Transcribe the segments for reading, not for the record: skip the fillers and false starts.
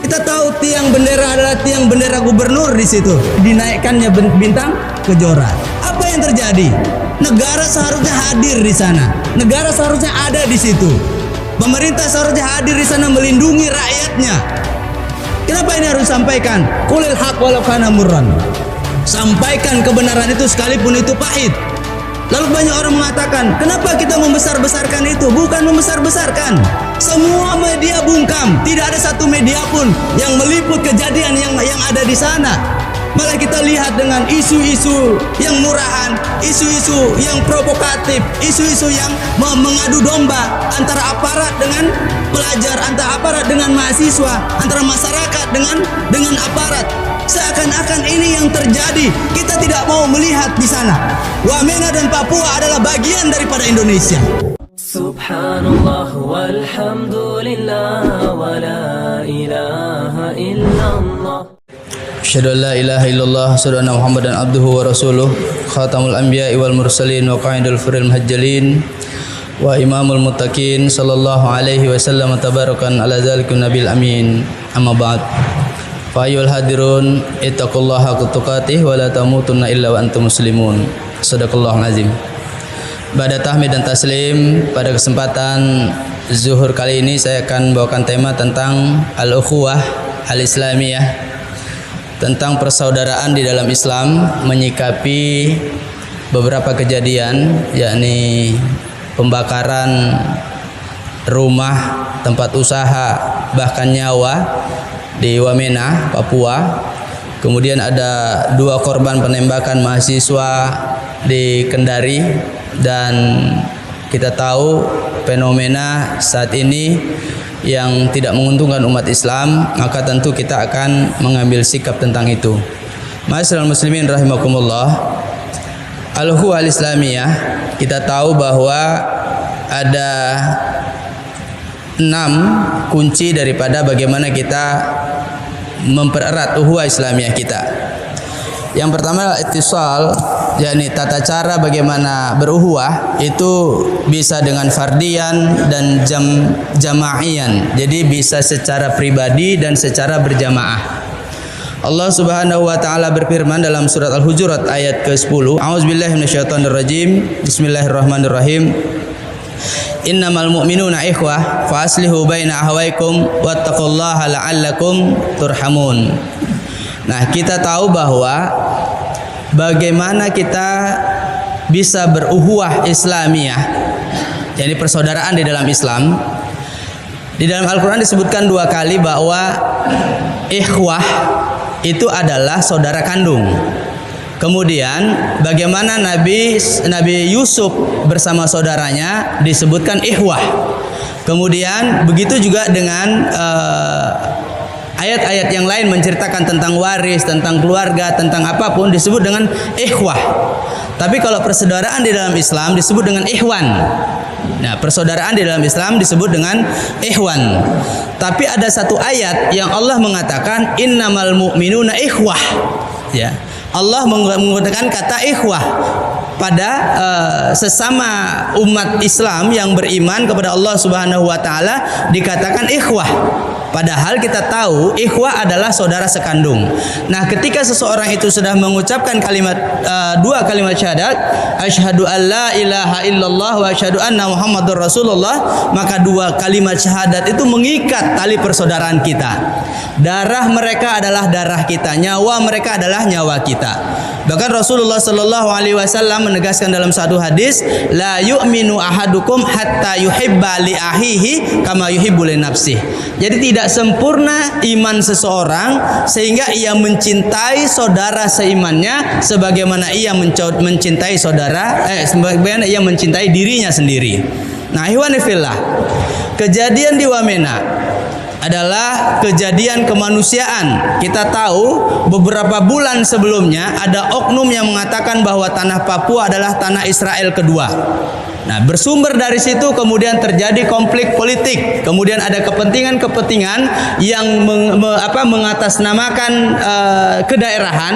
Kita tahu tiang bendera adalah tiang bendera gubernur di situ. Dinaikkannya bintang kejora. Apa yang terjadi? Negara seharusnya hadir di sana. Negara seharusnya ada di situ. Pemerintah seharusnya hadir di sana melindungi rakyatnya. Kenapa ini harus disampaikan? Qulil haq walau kana murran. Sampaikan kebenaran itu sekalipun itu pahit. Lalu banyak orang mengatakan, kenapa kita membesar-besarkan itu? Bukan membesar-besarkan. Semua media bungkam. Tidak ada satu media pun yang meliput kejadian yang ada di sana. Malah kita lihat dengan isu-isu yang murahan, isu-isu yang provokatif, isu-isu yang mengadu domba antara aparat dengan pelajar, antara aparat dengan mahasiswa, antara masyarakat dengan aparat. Seakan-akan ini yang terjadi. Kita tidak mau melihat di sana. Wamena dan Papua adalah bagian daripada Indonesia. Subhanallah walhamdulillah wa la ilaha illallah. Asyhadu an la ilaha illallah, asyhadu anna Muhammadan abduhu wa rasuluh, khatamul anbiya'i wal mursalin wa qaidul furil muhajjalin wa imamul muttaqin sallallahu alaihi wasallam tabarakan ala zalikun nabil amin. Amma ba'd. Fa ayyuhal hadirun ittaqullaha haqqa tuqatih wa la tamutunna illa wa antum muslimun. Shadaqallahul azim. Pada tahmid dan taslim, pada kesempatan zuhur kali ini saya akan bawakan tema tentang al-ukhuwah al-islamiyah, tentang persaudaraan di dalam Islam, menyikapi beberapa kejadian, yakni pembakaran rumah, tempat usaha, bahkan nyawa di Wamena, Papua. Kemudian ada 2 korban penembakan mahasiswa di Kendari. Dan kita tahu fenomena saat ini yang tidak menguntungkan umat Islam, maka tentu kita akan mengambil sikap tentang itu. Ma'asyiral muslimin rahimakumullah, al-ukhuwah al-islamiyah, kita tahu bahwa ada 6 kunci daripada bagaimana kita mempererat ukhuwah islamiyah kita. Yang pertama adalah ittisal, yakni tata cara bagaimana beruhuwah itu bisa dengan fardian dan jamaian. Jadi bisa secara pribadi dan secara berjamaah. Allah Subhanahu wa taala berfirman dalam surat Al-Hujurat ayat ke-10, A'udzubillahi minasyaitonirrajim. Bismillahirrahmanirrahim. Innamal mu'minuna ikhwah fa aslihu baina akhawaykum wattaqullaha la'allakum turhamun. Nah, kita tahu bahwa bagaimana kita bisa beruhuwah islamiyah, yakni persaudaraan di dalam Islam. Di dalam Al-Quran disebutkan 2 kali bahwa ikhwah itu adalah saudara kandung. Kemudian bagaimana Nabi Yusuf bersama saudaranya disebutkan ikhwah. Kemudian begitu juga dengan ayat-ayat yang lain menceritakan tentang waris, tentang keluarga, tentang apapun disebut dengan ikhwah. Tapi kalau persaudaraan di dalam Islam disebut dengan ikhwan. Nah, persaudaraan di dalam Islam disebut dengan ikhwan. Tapi ada satu ayat yang Allah mengatakan innamal mu'minuna ikhwah. Ya. Allah menggunakan kata ikhwah pada sesama umat Islam yang beriman kepada Allah Subhanahu wa taala, dikatakan ikhwah. Padahal kita tahu ikhwah adalah saudara sekandung. Nah, ketika seseorang itu sudah mengucapkan dua kalimat syahadat, asyhadu alla ilaha illallah wa asyhadu anna muhammadur rasulullah, maka 2 kalimat syahadat itu mengikat tali persaudaraan kita. Darah mereka adalah darah kita, nyawa mereka adalah nyawa kita. Bahkan Rasulullah sallallahu alaihi wasallam menegaskan dalam satu hadis, la yu'minu ahadukum hatta yuhibba li ahihi kama yuhibbu li nafsihi. Jadi tidak sempurna iman seseorang sehingga ia mencintai saudara seimannya sebagaimana ia mencintai sebagaimana ia mencintai dirinya sendiri. Nah, ikhwani fillah, kejadian di Wamena adalah kejadian kemanusiaan. Kita tahu beberapa bulan sebelumnya ada oknum yang mengatakan bahwa tanah Papua adalah tanah Israel kedua. Nah, bersumber dari situ kemudian terjadi konflik politik. Kemudian ada kepentingan-kepentingan yang mengatasnamakan kedaerahan.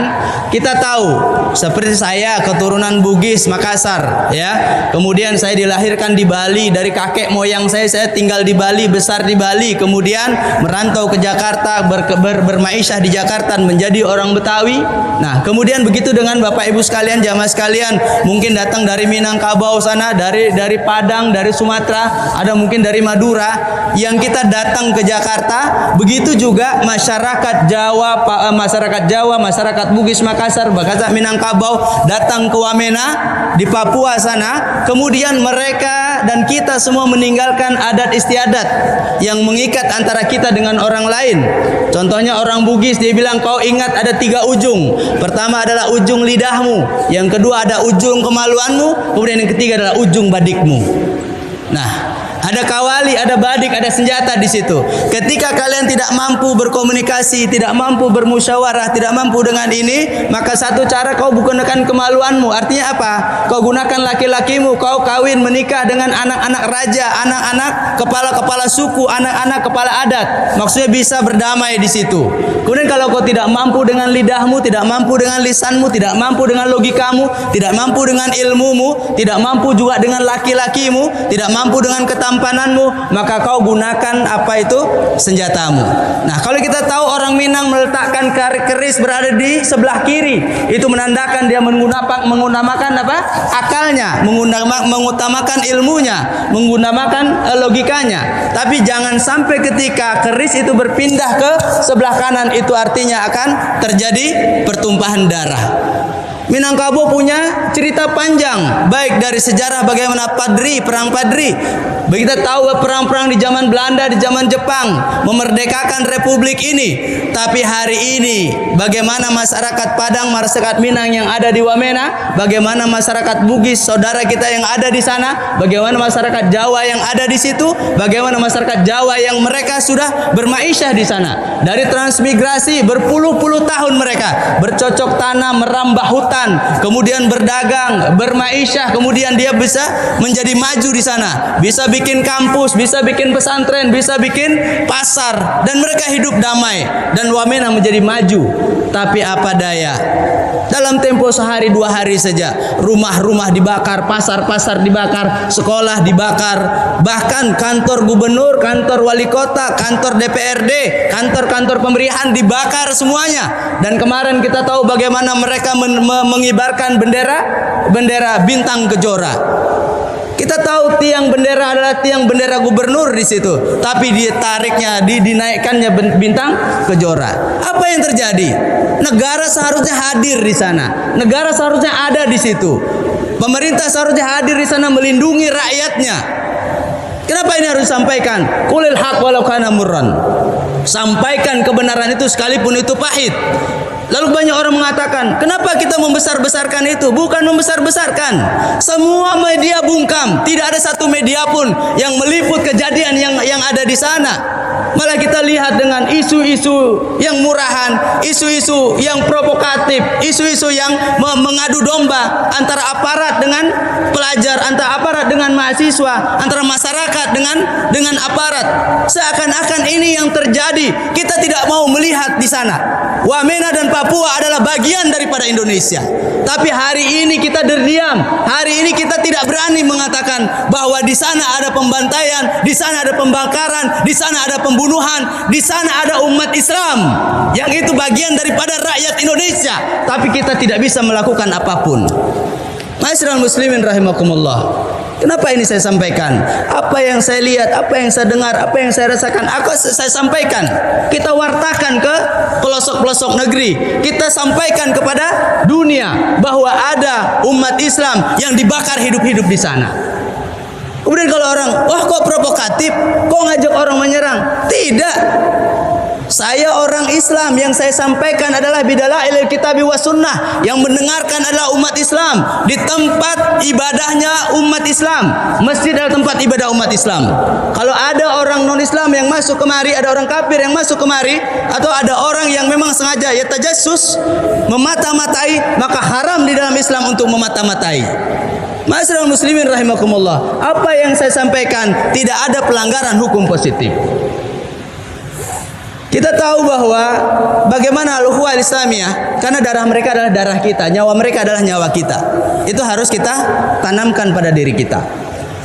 Kita tahu, seperti saya keturunan Bugis Makassar, ya. Kemudian saya dilahirkan di Bali, dari kakek moyang saya tinggal di Bali, besar di Bali. Kemudian merantau ke Jakarta, bermaisyah di Jakarta, menjadi orang Betawi. Nah, kemudian begitu dengan Bapak Ibu sekalian, jamaah sekalian, mungkin datang dari Minangkabau sana, dari Padang, dari Sumatera, ada mungkin dari Madura, yang kita datang ke Jakarta. Begitu juga masyarakat Jawa, masyarakat Bugis Makassar, Minangkabau datang ke Wamena di Papua sana. Kemudian mereka dan kita semua meninggalkan adat istiadat yang mengikat antara kita dengan orang lain. Contohnya orang Bugis, dia bilang, kau ingat ada 3 ujung. Pertama adalah ujung lidahmu, yang kedua ada ujung kemaluanmu, kemudian yang ketiga adalah ujung badikmu. Nah, ada kawali, ada badik, ada senjata di situ. Ketika kalian tidak mampu berkomunikasi, tidak mampu bermusyawarah, tidak mampu dengan ini, maka satu cara kau gunakan kemaluanmu. Artinya apa? Kau gunakan laki-lakimu, kau kawin menikah dengan anak-anak raja, anak-anak kepala-kepala suku, anak-anak kepala adat. Maksudnya bisa berdamai di situ. Kemudian kalau kau tidak mampu dengan lidahmu, tidak mampu dengan lisanmu, tidak mampu dengan logikamu, tidak mampu dengan ilmumu, tidak mampu juga dengan laki-lakimu, tidak mampu dengan ketampananmu, maka kau gunakan apa itu? Senjatamu. Nah, kalau kita tahu orang Minang meletakkan keris berada di sebelah kiri, itu menandakan dia menggunakan apa? Akalnya, mengutamakan ilmunya, menggunakan logikanya. Tapi jangan sampai ketika keris itu berpindah ke sebelah kanan, itu artinya akan terjadi pertumpahan darah. Minangkabau punya cerita panjang, baik dari sejarah bagaimana perang Padri. Kita tahu perang-perang di zaman Belanda, di zaman Jepang, memerdekakan republik ini. Tapi hari ini bagaimana masyarakat Padang, masyarakat Minang yang ada di Wamena, bagaimana masyarakat Bugis, saudara kita yang ada di sana, bagaimana masyarakat Jawa yang ada di situ, bagaimana masyarakat Jawa yang mereka sudah bermaisyah di sana. Dari transmigrasi berpuluh-puluh tahun mereka bercocok tanam, merambah hutan, kemudian berdagang, bermaisyah, kemudian dia bisa menjadi maju di sana, bisa bikin kampus, bisa bikin pesantren, bisa bikin pasar, dan mereka hidup damai, dan Wamena menjadi maju. Tapi apa daya, dalam tempo sehari 2 hari saja rumah-rumah dibakar, pasar-pasar dibakar, sekolah dibakar, bahkan kantor gubernur, kantor wali kota, kantor DPRD, kantor-kantor pemerintahan dibakar semuanya. Dan kemarin kita tahu bagaimana mereka mengibarkan bendera bintang kejora. Kita tahu tiang bendera adalah tiang bendera gubernur di situ, tapi dinaikkannya bintang kejora. Apa yang terjadi? Negara seharusnya hadir di sana. Negara seharusnya ada di situ. Pemerintah seharusnya hadir di sana melindungi rakyatnya. Kenapa ini harus disampaikan? Qulil haq walau kana murran. Sampaikan kebenaran itu sekalipun itu pahit. Lalu banyak orang mengatakan, kenapa kita membesar-besarkan itu? Bukan membesar-besarkan. Semua media bungkam. Tidak ada satu media pun yang meliput kejadian yang ada di sana. Malah kita lihat dengan isu-isu yang murahan, isu-isu yang provokatif, isu-isu yang mengadu domba antara aparat dengan pelajar, antara aparat dengan mahasiswa, antara masyarakat dengan aparat. Seakan-akan ini yang terjadi. Kita tidak mau melihat di sana. Wamena dan Papua adalah bagian daripada Indonesia. Tapi hari ini kita terdiam. Hari ini kita tidak berani mengatakan bahwa di sana ada pembantaian, di sana ada pembakaran, di sana ada pembunuhan, di sana ada umat Islam yang itu bagian daripada rakyat Indonesia. Tapi kita tidak bisa melakukan apapun. Ma'asyiral muslimin rahimakumullah. Kenapa ini saya sampaikan? Apa yang saya lihat, apa yang saya dengar, apa yang saya rasakan, saya sampaikan. Kita wartakan ke pelosok-pelosok negeri. Kita sampaikan kepada dunia bahwa ada umat Islam yang dibakar hidup-hidup di sana. Kemudian kalau orang, wah kok provokatif, kok ngajak orang menyerang? Tidak. Saya orang Islam, yang saya sampaikan adalah bidalail kitabi was sunnah. Yang mendengarkan adalah umat Islam di tempat ibadahnya umat Islam. Masjid adalah tempat ibadah umat Islam. Kalau ada orang non Islam yang masuk kemari, ada orang kafir yang masuk kemari, atau ada orang yang memang sengaja ya tajassus, memata-matai, maka haram di dalam Islam untuk memata-matai. Ma'asyiral muslimin rahimakumullah, apa yang saya sampaikan tidak ada pelanggaran hukum positif. Kita tahu bahwa bagaimana al-ukhuwah al-islamiyah, karena darah mereka adalah darah kita, nyawa mereka adalah nyawa kita. Itu harus kita tanamkan pada diri kita.